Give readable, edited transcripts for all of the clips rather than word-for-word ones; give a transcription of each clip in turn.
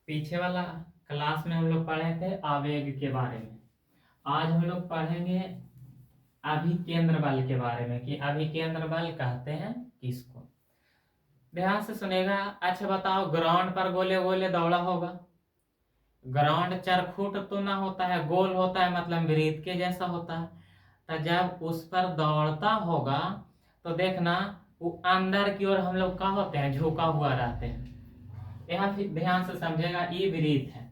पीछे वाला क्लास में हम लोग पढ़े थे आवेग के बारे में। आज हम लोग पढ़ेंगे अभिकेंद्र बल के बारे में कि अभिकेंद्र बल कहते हैं किसको। ध्यान से सुनेगा। अच्छा बताओ, ग्राउंड पर गोले गोले दौड़ा होगा। ग्राउंड चरखुट तो ना होता है, गोल होता है, मतलब वृत्त के जैसा होता है। तो जब उस पर दौड़ता होगा तो देखना वो अंदर की ओर हम लोग क्या होते हैं, झुका हुआ रहते हैं। यहाँ फिर ध्यान से समझेगा, ये वृत्त है।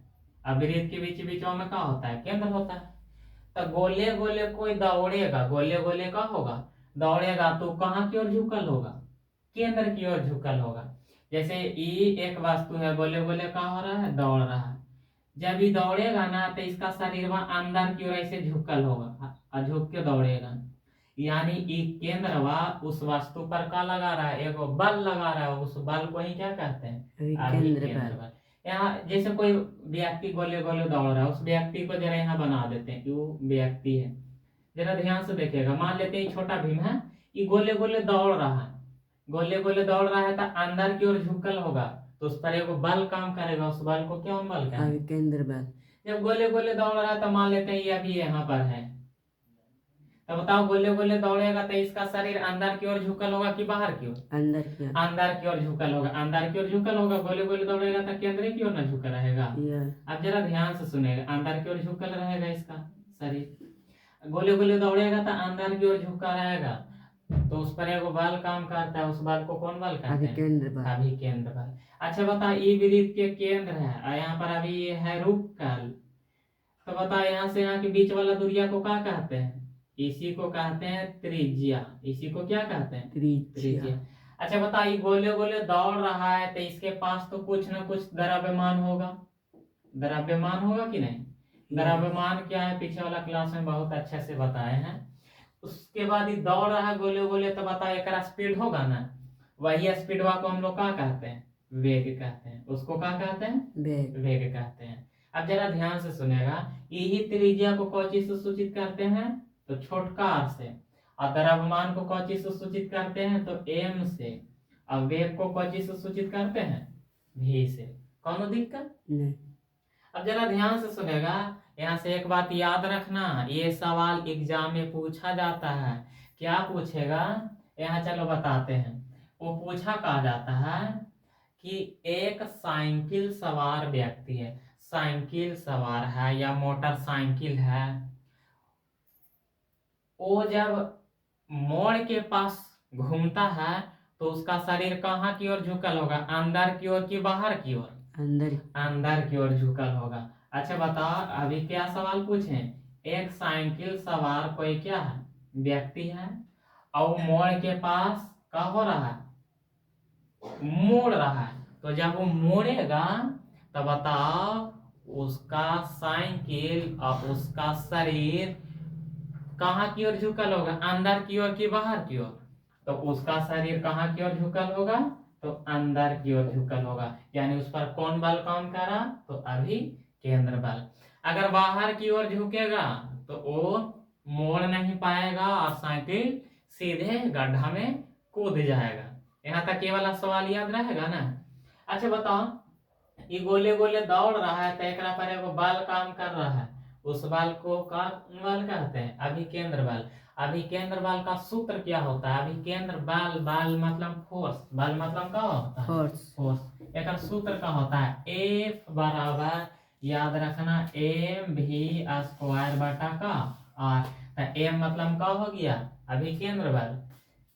अब वृत्त के बीच बीचों में क्या होता है, केंद्र होता है। तो गोले गोले कोई दौड़ेगा, गोले गोले का होगा, दौड़ेगा तो कहाँ की ओर झुकल होगा, केंद्र की ओर झुकल होगा। जैसे ये एक वस्तु है, गोले गोले का हो रहा है, दौड़ रहा है। जब ये दौड़ेगा ना तो इसका शरीर वहां अंदर की ओर ऐसे झुकल होगा और झुक के दौड़ेगा। यानी एक केंद्र उस वस्तु पर का लगा रहा है, एक बल लगा रहा है, उस बल को ही क्या कहते हैं, अभिकेंद्र बल। यहाँ जैसे कोई व्यक्ति गोले गोले दौड़ रहा है, उस व्यक्ति को जरा यहाँ बना देते हैं कि वो व्यक्ति है। जरा ध्यान से देखिएगा, मान लेते हैं छोटा भीम है, ये गोले गोले दौड़ रहा है, गोले गोले दौड़ रहा है तो अंदर की ओर झुकल होगा, तो उस पर एक बल काम करेगा, उस बल को क्या बल कहते हैं, अभिकेंद्र बल। जब गोले गोले दौड़ रहा है तो मान लेते हैं ये अभी यहाँ पर है, तो बताओ गोले गोले दौड़ेगा तो इसका शरीर अंदर की ओर झुकल होगा कि बाहर की ओर, अंदर की ओर झुकल होगा, अंदर की ओर झुकल होगा। गोले गोले दौड़ेगा तो केंद्र की ओर ना झुका रहेगा। अब जरा ध्यान से सुनेगा, अंदर की ओर झुकल रहेगा इसका शरीर, गोले गोले दौड़ेगा तो अंदर की ओर झुका रहेगा, तो उस पर एक बल काम करता है, उस बल को कौन बल कहते हैं, अभिकेंद्र बल। अच्छा बता, ये वृत्त के केंद्र है और यहाँ पर अभी ये है रूपकाल। तो बता, यहाँ से यहाँ के बीच वाला दूरिया को क्या कहते हैं, इसी को कहते हैं त्रिज्या। इसी को क्या कहते हैं, त्रिज्या। अच्छा बता, ये गोले गोले दौड़ रहा है तो इसके पास तो कुछ ना कुछ द्रव्यमान होगा, द्रव्यमान होगा कि नहीं। द्रव्यमान क्या है, पीछे वाला क्लास में बहुत अच्छे से बताए हैं। उसके बाद ये दौड़ रहा है गोले गोले, तो बता एक स्पीड होगा ना, वही स्पीड को हम लोग क्या कहते हैं, वेग कहते हैं। उसको क्या कहते हैं, वेग कहते हैं। अब जरा ध्यान से सुनेगा, यही त्रिज्या को कौन चीज से सूचित करते हैं, तो छोटका आर से, और द्रव्यमान को कौन चीज से सूचित करते हैं, तो एम से, और वेग को कौन चीज से सूचित करते हैं, भी से। कौन दिक्कत नहीं। अब जरा ध्यान से सुनेगा, यहाँ से एक बात याद रखना, ये सवाल एग्जाम में पूछा जाता है। क्या पूछेगा, यहाँ चलो बताते हैं। वो पूछा कहा जाता है कि एक साइकिल सवार व्यक्ति है, साइकिल सवार है या मोटरसाइकिल है, वो जब मोड़ के पास घूमता है तो उसका शरीर कहाँ की ओर झुकल होगा, अंदर की ओर कि बाहर की ओर, अंदर की ओर झुकल होगा। अच्छा बताओ, अभी क्या सवाल पूछे, एक साइकिल सवार कोई क्या है, व्यक्ति है, और मोड़ के पास क्या हो रहा है, मोड़ रहा है। तो जब वो मोड़ेगा तो बताओ उसका साइकिल और उसका शरीर कहाँ की ओर झुकल होगा, अंदर की ओर कि बाहर की ओर। तो उसका शरीर कहाँ की ओर झुकल होगा, तो अंदर की ओर झुकल होगा। यानी उस पर कौन बल काम करा, तो अभी केंद्र बल। अगर बाहर की ओर झुकेगा तो वो मोड़ नहीं पाएगा और साइकिल सीधे गड्ढा में कूद जाएगा। यहाँ तक ये वाला सवाल याद रहेगा ना। अच्छा बताओ, ये गोले गोले दौड़ रहा है तो एक पर एगो बल काम कर रहा है, उस बल को का बल कहते हैं, अभिकेंद्र बल। अभिकेंद्र बल का सूत्र क्या होता है, अभिकेंद्र बल, बल मतलब फोर्स, बल मतलब क्या होता है, फोर्स। एक सूत्र का होता है F बराबर, याद रखना, एम भी स्क्वायर बटा का आर। तो एम मतलब क्या हो गया, अभिकेंद्र बल,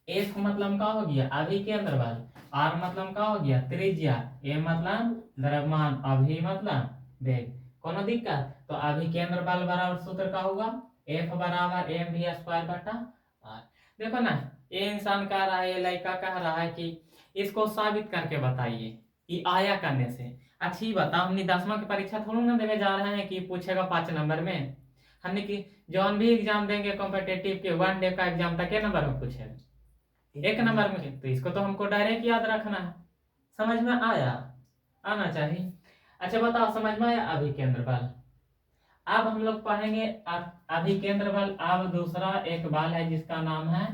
F मतलब क्या हो गया, अभिकेंद्र बल, आर मतलब क्या हो गया, त्रिज्या, ए मतलब द्रव्यमान, अभी मतलब वेग। कोनो दिक्कत, तो अभिकेंद्र बल बराबर सूत्र का होगा F बराबर एम भी स्क्वायर बटा आर। देखो ना, ये इंसान कह रहा है, ये लड़का कह रहा है कि इसको साबित करके बताइए, ये आया करने से। अच्छी बता, हमने 10वां की परीक्षा थोड़ा ना देने जा रहे हैं कि पूछेगा 5 नंबर में। हमने की जौन भी एग्जाम देंगे कॉम्पिटेटिव के 1 डे का एग्जाम तक के नंबर में पूछेगा, 1 नंबर में। तो इसको तो हमको डायरेक्ट याद रखना है। समझ में आया, आना चाहिए। अच्छा बताओ, समझ में आया अभिकेंद्र बल। अब हम लोग पढ़ेंगे अभिकेंद्र बल। अब दूसरा एक बल है जिसका नाम है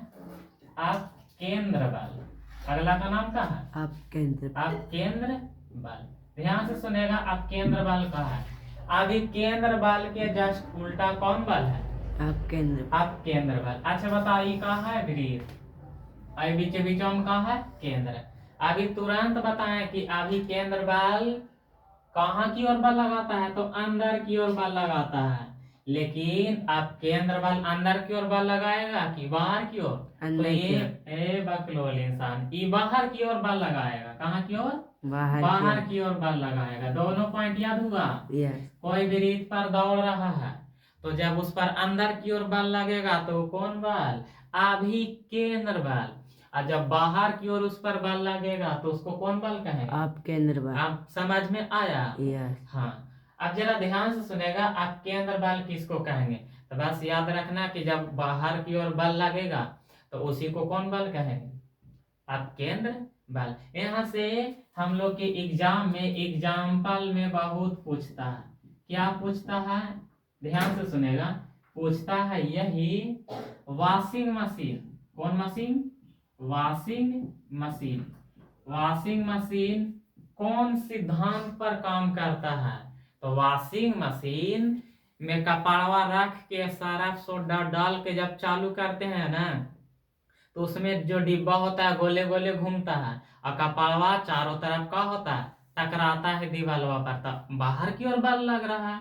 अपकेंद्र बल। अगला का नाम क्या है, अपकेंद्र बल। ध्यान से सुनेगा। अब केंद्र बल का है, अभी केंद्र बल के जस्ट उल्टा कौन बल है? अब केंद्र अब केंद्र बल। अच्छा बताओ ये कहाँ है वृत्त, अभी बीच बीचों में कहाँ है? केंद्र। अभी तुरंत बताएं कि अभी केंद्र बल कहाँ की ओर बल लगाता है? तो अंदर की ओर बल लगाता है। लेकिन अब केंद्र बल अंदर की ओर बल लगाएगा कि बाहर की ओर? तो अंदर की ये ओर। बकलोल इंसान ये बाहर की ओर बल लगाएगा। कहाँ की ओर? बाहर की ओर बल लगाएगा। दोनों पॉइंट याद हुआ? यस। कोई भी वृत्त पर दौड़ रहा है तो जब उस पर अंदर की ओर बल लगेगा तो वो कौन बल? अभिकेंद्र बल। और जब बाहर की ओर उस पर बल लगेगा तो उसको कौन बल कहेंगे? अब केंद्र बल। आप समझ में आया? यस। हाँ। अब जरा ध्यान से सुनेगा, आप केंद्र बल किसको कहेंगे? तो बस याद रखना कि जब बाहर की ओर बल लगेगा तो उसी को कौन बल कहेंगे? आप केंद्र बल। यहाँ से हम लोग के एग्जाम में एग्जाम्पल में बहुत पूछता है। क्या पूछता है? ध्यान से सुनेगा। पूछता है यही वॉशिंग मशीन। कौन machine? Washing machine. Washing machine कौन सिद्धांत पर काम करता है? तो वॉशिंग मशीन में कपड़वा रख के सरफ सोडा डाल के जब चालू करते हैं ना तो उसमें जो डिब्बा होता है गोले गोले घूमता है और कपड़वा चारों तरफ का होता है, टकराता है दीवालवा पर, तब बाहर की ओर बल लग रहा है।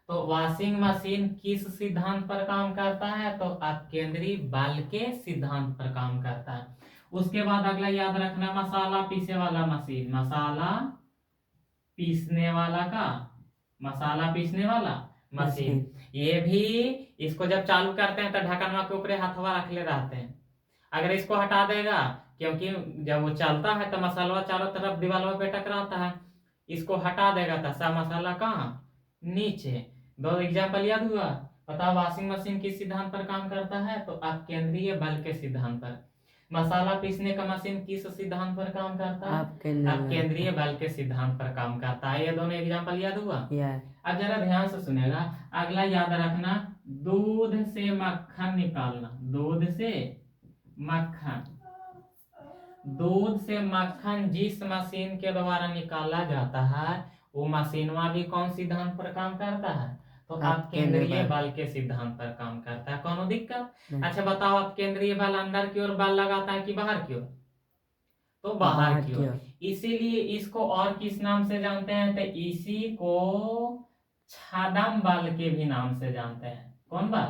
तो वॉशिंग मशीन किस सिद्धांत पर काम करता है? तो अपकेंद्री बल के सिद्धांत पर काम करता है। उसके बाद अगला याद रखना, मसाला पीसे वाला मशीन। मसाला पीसने वाला का, मसाला पीसने वाला मशीन। ये भी इसको जब चालू करते हैं तो ढक्कनवा के ऊपर हथवा रख ले रहते हैं। अगर इसको हटा देगा, क्योंकि जब वो चलता है तो मसाला चारों तरफ दीवारों पे टकराता है, इसको हटा देगा तो सब मसाला कहाँ? नीचे। दो एग्जाम्पल याद हुआ? बताओ वॉशिंग मशीन किस सिद्धांत पर काम करता है? तो अपकेंद्रीय बल के सिद्धांत पर। मसाला पीसने का मशीन किस सिद्धांत पर काम करता है? अपकेंद्रीय बल के सिद्धांत पर काम करता है। ये दोनों एग्जाम्पल याद हुआ? अब जरा ध्यान से सुनेगा। अगला याद रखना, दूध से मक्खन निकालना। दूध से मक्खन। दूध से मक्खन जिस मशीन के द्वारा निकाला जाता है वो मशीनवा भी कौन सिद्धांत पर काम करता है? तो अपकेंद्रीय बल के सिद्धांत पर काम करता है। कौन दिक्कत? अच्छा बताओ, अपकेंद्रीय बल अंदर की ओर बल लगाता है कि बाहर की ओर? तो बाहर की ओर। इसीलिए इसको और किस नाम से जानते हैं? तो इसी को छादम बल के भी नाम से जानते हैं। कौन बल?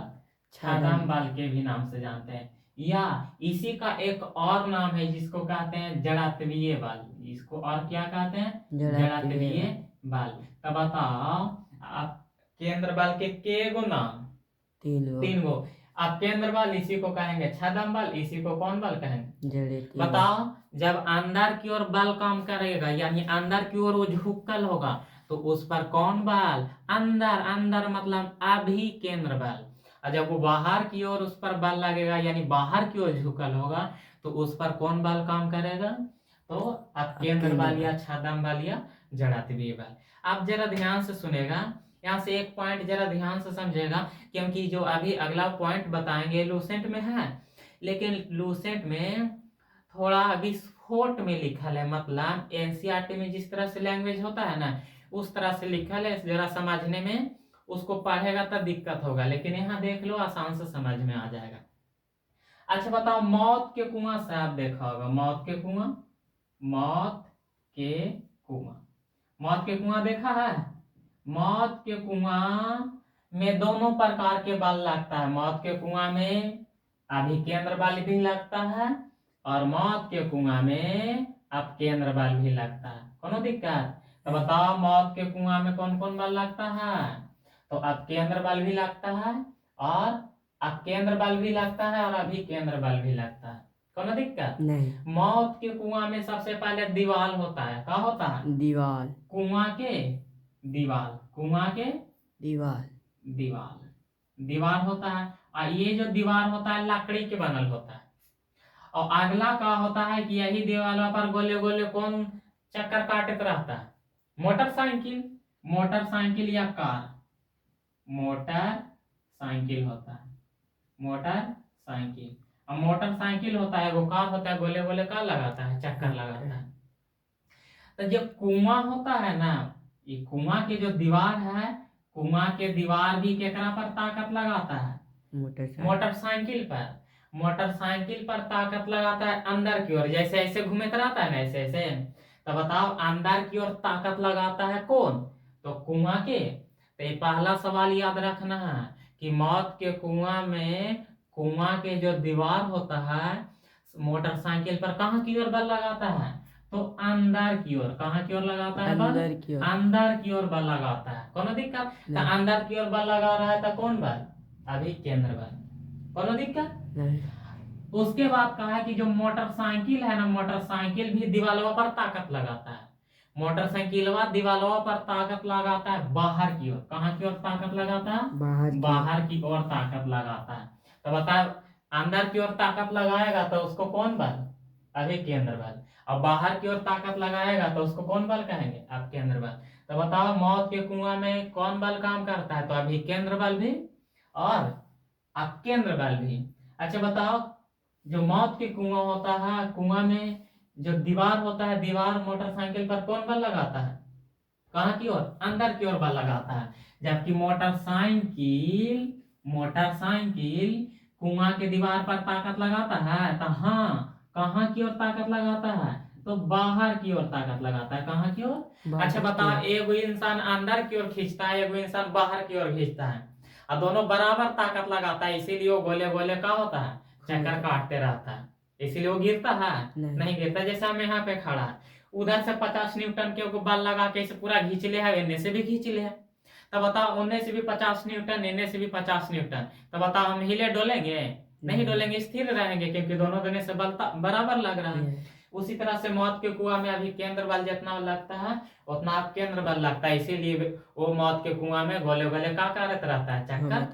छादम बल के भी नाम से जानते हैं। या इसी का एक और नाम है जिसको कहते हैं जड़त्वीय बल। इसको और क्या कहते हैं? जड़त्वीय बल। तो बताओ, आप केंद्र बल के गो नाम? तीन गो। अब केंद्र बल इसी को कहेंगे छादम बल, इसी को कौन बल कहेंगे? बताओ, जब अंदर की ओर बल काम करेगा यानी अंदर की ओर वो झुकल होगा तो उस पर कौन बल? अंदर। अंदर मतलब अभिकेंद्र बल। और जब वो बाहर की ओर उस पर बल लगेगा यानी बाहर की ओर झुकल होगा तो उस पर कौन बल काम करेगा? तो अपकेंद्र बल या छादम बल या जड़त्वीय बल। आप जरा ध्यान से सुनेगा, यहाँ से एक पॉइंट जरा ध्यान से समझेगा, क्योंकि जो अभी अगला पॉइंट बताएंगे लूसेंट में है, लेकिन लूसेंट में थोड़ा विस्फोट में लिखल है। मतलब एनसीईआरटी में जिस तरह से लैंग्वेज होता है ना उस तरह से लिखल है। जरा समझने में उसको पढ़ेगा तब दिक्कत होगा, लेकिन यहाँ देख लो आसान से समझ में आ जाएगा। अच्छा बताओ, मौत के कुआं से आप देखा होगा। मौत के कुआं, मौत के कुआं, मौत के कुआं देखा है? मौत के कुआं में दोनों प्रकार के बल लगता है। मौत के कुआं में अभिकेंद्र बल भी लगता है और मौत के कुआं में अपकेंद्र बल भी लगता है। कोनो दिक्कत? तो बताओ, मौत के कुआं में कौन कौन बल लगता है? तो अपकेंद्र बल भी लगता है और अपकेंद्र बल भी लगता है और अभिकेंद्र बल भी लगता है। कोनो दिक्कत नहीं। मौत के कुआं में सबसे पहले दीवाल होता है। क्या होता है? दीवाल। कुआं के दीवाल, कुआं के दीवाल, दीवाल, दीवार होता है। और ये जो दीवार होता है लकड़ी के बनल होता है। और अगला क्या होता है कि यही दीवारों पर गोले गोले कौन चक्कर काटते रहता है? मोटरसाइकिल। मोटरसाइकिल या कार, मोटरसाइकिल होता है। मोटरसाइकिल। और मोटरसाइकिल होता है, वो कार होता है, गोले गोले का लगाता है, चक्कर लगाता है। तो जो कुआं होता है ना, ये कुआं के जो दीवार है, कुआं के दीवार भी केकरा पर ताकत लगाता है? मोटरसाइकिल पर। मोटरसाइकिल पर ताकत लगाता है अंदर की ओर, जैसे ऐसे घूमते रहता है ना, ऐसे ऐसे। तो बताओ अंदर की ओर ताकत लगाता है कौन? तो कुआं के। तो ये पहला सवाल याद रखना है कि मौत के कुआं में कुआं के जो दीवार होता है मोटरसाइकिल पर कहाँ की ओर बल लगाता है? तो अंदर की ओर। कहाँ की ओर लगाता है बल? अंदर की ओर। अंदर की ओर बल लगाता है। कोनो दिक्कत? तो नहीं। अंदर की ओर बल लगा रहा है तो कौन बल? अभी केंद्र बल। कोनो दिक्कत? नहीं। उसके बाद कहा है कि जो मोटरसाइकिल है ना, मोटरसाइकिल भी दीवालों पर ताकत लगाता है। मोटरसाइकिलवा दीवालों पर ताकत लगाता है बाहर की ओर। कहाँ की ओर ताकत लगाता है? बाहर की ओर ताकत लगाता है। तो बताओ अंदर की ओर ताकत लगाएगा तो उसको कौन बल? अभी केंद्र बल। और बाहर की ओर ताकत लगाएगा तो उसको कौन बल कहेंगे? अब केंद्र बल। तो बताओ मौत के कुआं में कौन बल काम करता है? तो अभी केंद्र बल भी और अब केंद्र बल भी। अच्छा बताओ जो मौत के कुआं होता है, कुआं में जो दीवार होता है, दीवार मोटरसाइकिल पर कौन बल लगाता है? कहाँ की ओर? अंदर की ओर बल लगाता है। जबकि मोटरसाइकिल मोटरसाइकिल कुआं के दीवार पर ताकत लगाता है तो हाँ, कहाँ की ओर ताकत लगाता है? तो बाहर की ओर ताकत लगाता है। कहाँ की ओर? अच्छा बताओ एगो इंसान अंदर की ओर खींचता है, एगो इंसान बाहर की ओर खींचता है, और दोनों बराबर ताकत लगाता है, इसीलिए वो गोले गोले का होता है, चक्कर काटते रहता है, इसीलिए वो गिरता है नहीं गिरता। जैसे हम यहाँ पे खड़ा है, उधर से 50 न्यूटन के बल लगा के इसे पूरा खींच ले है, इन्हें से भी खींच ले है। तब बताओ उन्हें से भी 50 न्यूटन, इन्हें से भी 50 न्यूटन। तब बताओ हम हिले डोलेंगे? नहीं डोलेंगे, स्थिर रहेंगे, क्योंकि दोनों देने से बल बराबर लग रहा है। उसी तरह से मौत के कुआं में अभी केंद्र बल जितना लगता है उतना अब केंद्र बल लगता है, इसीलिए वो मौत के कुआं में गोले गोले का करत रहता है, चक्कर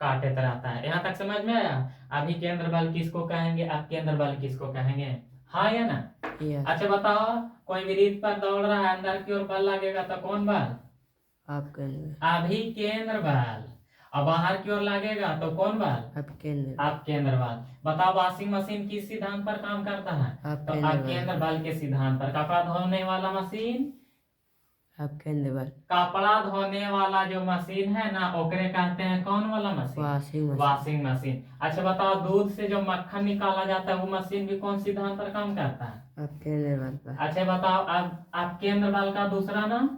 काटते रहता है। यहाँ तक समझ में आया? अभी केंद्र बल किसको कहेंगे, अब केंद्र बल किसको कहेंगे? हाँ या ना? अच्छा बताओ कोई भी रीत पर दौड़ रहा है, अंदर की ओर बल लगेगा तो कौन बल? अभी केंद्र बल। और बाहर की ओर लगेगा तो कौन बल? अब केंद्र बल। बताओ वॉशिंग मशीन किस सिद्धांत पर काम करता है? तो अब केंद्र बल के सिद्धांत पर। कपड़ा धोने वाला मशीन, अब केंद्र बल। कपड़ा धोने वाला जो मशीन है ना, ओकरे कहते हैं कौन वाला मशीन? Washing machine. अच्छा बताओ दूध से जो मक्खन निकाला जाता है वो मशीन भी कौन सिद्धांत पर काम करता है? अब केंद्र बल पर। अच्छा बताओ अब केंद्र बल का दूसरा नाम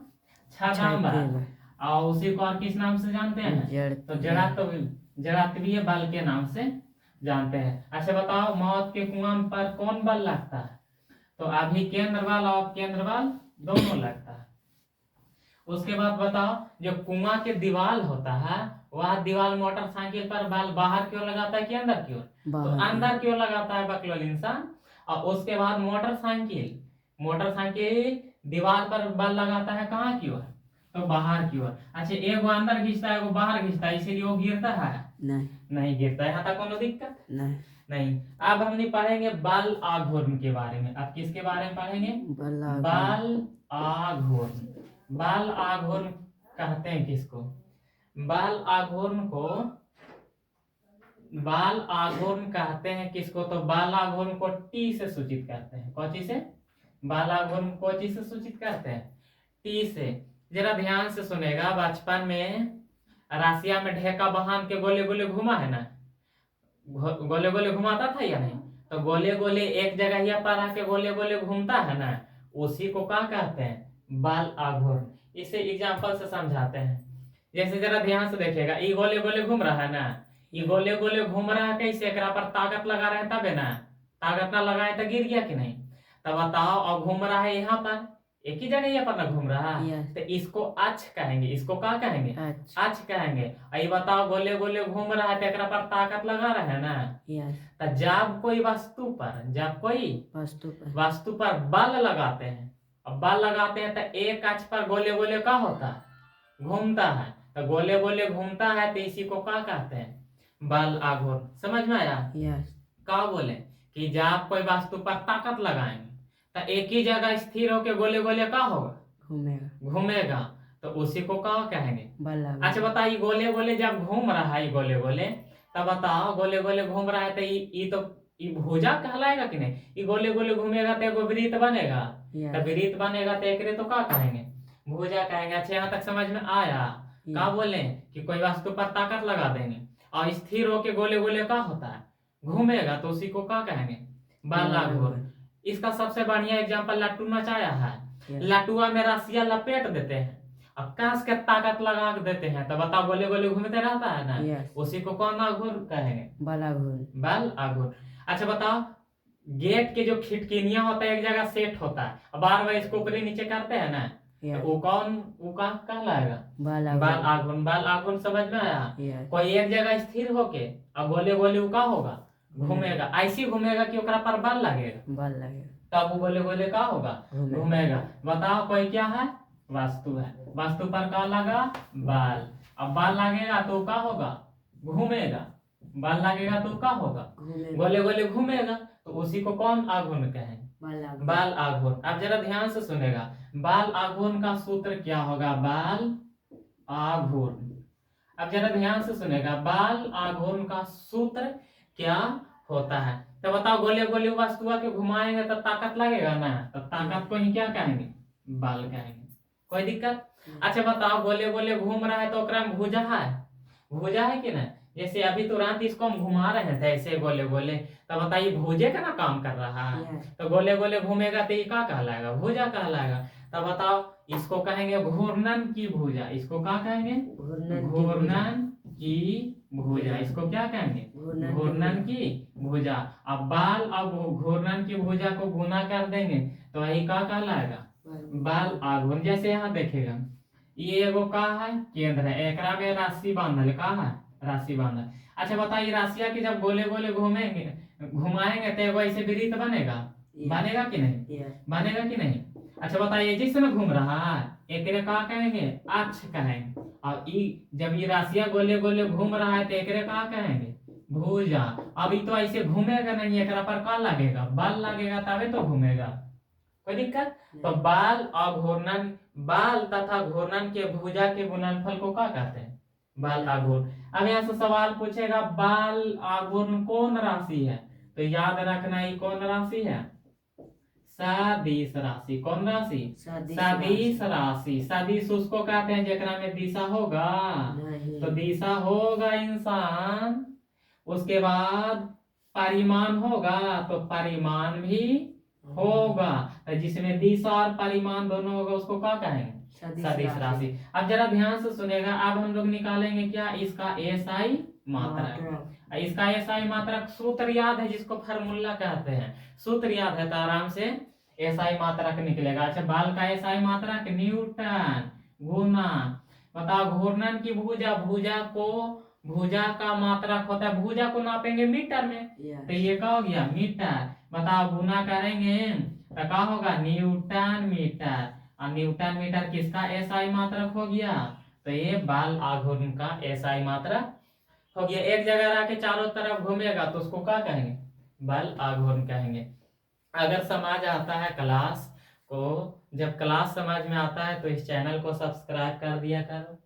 छद्म बल, और उसी को और किस नाम से जानते हैं? तो जड़त्वीय बल के नाम से जानते हैं। अच्छा बताओ मौत के कुआं पर कौन बल लगता है? तो अभी केंद्र बल और केंद्र बल दोनों लगता है। उसके बाद बताओ जो कुआं के दीवार होता है वह दीवार मोटरसाइकिल पर बल बाहर की ओर लगाता है कि अंदर की ओर? तो अंदर की ओर लगाता है बकलोल इंसान। और उसके बाद मोटरसाइकिल दीवार पर बल लगाता है कहाँ की ओर? तो बाहर की ओर। अच्छा एगो अंदर खींचता है एगो बाहर खींचता है, इसीलिए वो गिरता है नहीं गिरता है। यहाँ तक कोनो दिक्कत नहीं। अब हम नहीं पढ़ेंगे बल आघूर्ण के बारे में। अब किसके बारे में पढ़ेंगे? बल आघूर्ण। बल आघूर्ण कहते हैं किसको? बल आघूर्ण को बल आघूर्ण कहते हैं किसको? तो बल आघूर्ण को टी से सूचित करते हैं। कौन चीज से? बल आघूर्ण को चीज से सूचित करते हैं? टी से। जरा ध्यान से सुनेगा, बचपन में राशिया में ढेका बहान के गोले गोले घुमा है ना, गोले गोले घुमाता था या नहीं? तो गोले गोले एक जगह पर आके गोले गोले घूमता है ना, उसी को क्या कहते हैं? बल आघूर्ण। इसे एग्जांपल से समझाते हैं। जैसे जरा ध्यान से देखिएगा, ये गोले गोले घूम रहा है ना, ये गोले गोले घूम रहा है कैसे? एकरा पर ताकत लगा रहे हैं तबे ना, ताकत ना लगाए तो गिर गया कि नहीं? तब बताओ, और घूम रहा है यहाँ पर एक ही जगह यहाँ पर ना घूम रहा है, तो इसको अक्ष कहेंगे। इसको क्या कहेंगे? अक्ष कहेंगे। ये बताओ गोले गोले घूम रहा है तो एकरा पर ताकत लगा रहा है ना, तो जब कोई वस्तु पर बल लगाते हैं, अब बल लगाते हैं तो एक अक्ष पर गोले गोले का होता है? घूमता है। तो गोले गोले घूमता है तो इसी को क्या कहते हैं? बल आघूर्ण। समझ में आया? क्या बोले कि जब कोई वस्तु पर ताकत लगाएंगे तो एक ही जगह स्थिर होकर गोले गोले का होगा? घूमेगा। तो उसी को क्या कहेंगे? बल। अच्छा बताइए गोले गोले जब घूम रहा है गोले गोले, तब बताओ गोले गोले घूम रहा है तो ये भुजा कहलाएगा कि नहीं? ये गोले गोले घूमेगा तो एगो वृत्त बनेगा, Yes. तो विरीत बनेगा तो एकरे तो क्या कहेंगे, भुजा कहेंगे। अच्छा यहाँ तक समझ में आया। क्या बोले कि कोई वस्तु पर ताकत लगा देंगे और स्थिर होके गोले गोले का होता है, घूमेगा, तो उसी को क्या कहेंगे, बल आघूर्ण। इसका सबसे बढ़िया एग्जांपल लट्टू नचाया है। Yes. लट्टुआ में रस्सियां लपेट देते हैं, अब कस के ताकत लगा देते हैं, तो बताओ गोले गोले घूमते रहता है ना। Yes. उसी को कौन आघूर्ण कहेंगे, बल आघूर्ण। बल आघूर्ण। अच्छा बताओ, गेट के जो खिड़कियां होता है एक जगह सेट होता है, अब बार बार इसको ऊपरी नीचे करते हैं ना, Yes. वो कौन कहलाएगा, बल बल आघूर्ण। आघूर्ण। बल आघूर्ण समझ में आया। Yes. कोई एक जगह स्थिर होके अब गोले गोले वो का होगा, घूमेगा, ऐसी घूमेगा कि ओकरा पर बल लगेगा, बल लगेगा, तब वो गोले गोले का होगा, घूमेगा। बताओ कोई क्या है, वस्तु है, वस्तु पर का लगा, बल। अब बल लगेगा तो का होगा, घूमेगा, बल लगेगा तो का होगा, गोले गोले घूमेगा, तो उसी को कौन आघूर्ण कहेंगे, बल आघूर्ण। अब जरा ध्यान से सुनेगा, बल आघूर्ण का सूत्र क्या होगा, बल आघूर्ण। अब जरा ध्यान से सुनेगा, बल आघूर्ण का सूत्र क्या होता है। तो बताओ गोले गोले वस्तुआ के घुमाएंगे तो ताकत लगेगा ना, तो ताकत को ही क्या कहेंगे, बल कहेंगे। कोई दिक्कत। अच्छा बताओ, गोले गोले घूम रहा है तो ओकरा में भुजा है कि ना। जैसे अभी तुरंत इसको हम घुमा रहे थे ऐसे गोले गोले, तो बताइए भुजे का ना काम कर रहा है, तो गोले गोले घूमेगा तो ये क्या कहलाएगा, भुजा कहलाएगा। तो बताओ इसको कहेंगे घूर्णन की भुजा, इसको क्या कहेंगे, घूर्णन की भुजा, इसको क्या कहेंगे, घूर्णन की भुजा। अब बाल अब घूर्णन की भुजा को गुना कर देंगे तो यही क्या कहलाएगा, बल आघूर्ण। जैसे यहाँ देखेगा, ये एगो का है, केंद्र है, एकरा में राशि बांधल का है, राशि बांधल। अच्छा बताइए, राशिया के जब गोले गोले घुमाएंगे तो एगो ऐसे वृत्त बनेगा, बनेगा कि नहीं, बनेगा कि नहीं। अच्छा बताइए, जिस समय घूम रहा है एकरे का कहेंगे, अक्ष कहेंगे। और जब ये राशिया गोले गोले घूम रहा है तो एकरे का कहेंगे, भुजा। अभी तो ऐसे घूमेगा नहीं, एकरा पर का लगेगा, बल लगेगा, तबे तो घूमेगा। कोई दिक्कत। तो बाल और घूर्णन, बाल तथा घूर्णन के भुजा के गुणनफल को क्या कहते हैं, बाल आघूर्ण। अब यहाँ से सवाल पूछेगा, बाल आघूर्ण कौन राशि है, तो याद रखना ये कौन राशि है, सदिश राशि। कौन राशि, सदिश राशि। सदिश उसको कहते हैं जेकरा में दिशा होगा, तो दिशा होगा इंसान, उसके बाद परिमाण होगा, तो परिमाण भी होगा, जिसमें दिशा और परिमाण दोनों होगा उसको क्या कहेंगे, सदिश राशि। अब जरा ध्यान से सुनेगा, अब हम लोग निकालेंगे क्या, इसका एसआई मात्रक। इसका एसआई मात्रक सूत्र याद है, जिसको फार्मूला कहते हैं, सूत्र याद है तो आराम से एसआई मात्रक निकलेगा। अच्छा, बाल का एसआई मात्रक न्यूटन गुना, बताओ घूर्णन की भुजा, भुजा का मात्रक होता है, भुजा को नापेंगे मीटर में, तो ये क्या हो गया, मीटर। बताओ गुना करेंगे तो क्या होगा, न्यूटन मीटर। और न्यूटन मीटर किसका एसआई मात्रक हो गया, तो ये बाल आघूर्ण का एसआई मात्रक हो गया। एक जगह रह के चारों तरफ घूमेगा तो उसको क्या कहेंगे, बल आघूर्ण कहेंगे। अगर समझ आता है क्लास को, जब क्लास समझ में आता है तो इस चैनल को सब्सक्राइब कर दिया करो।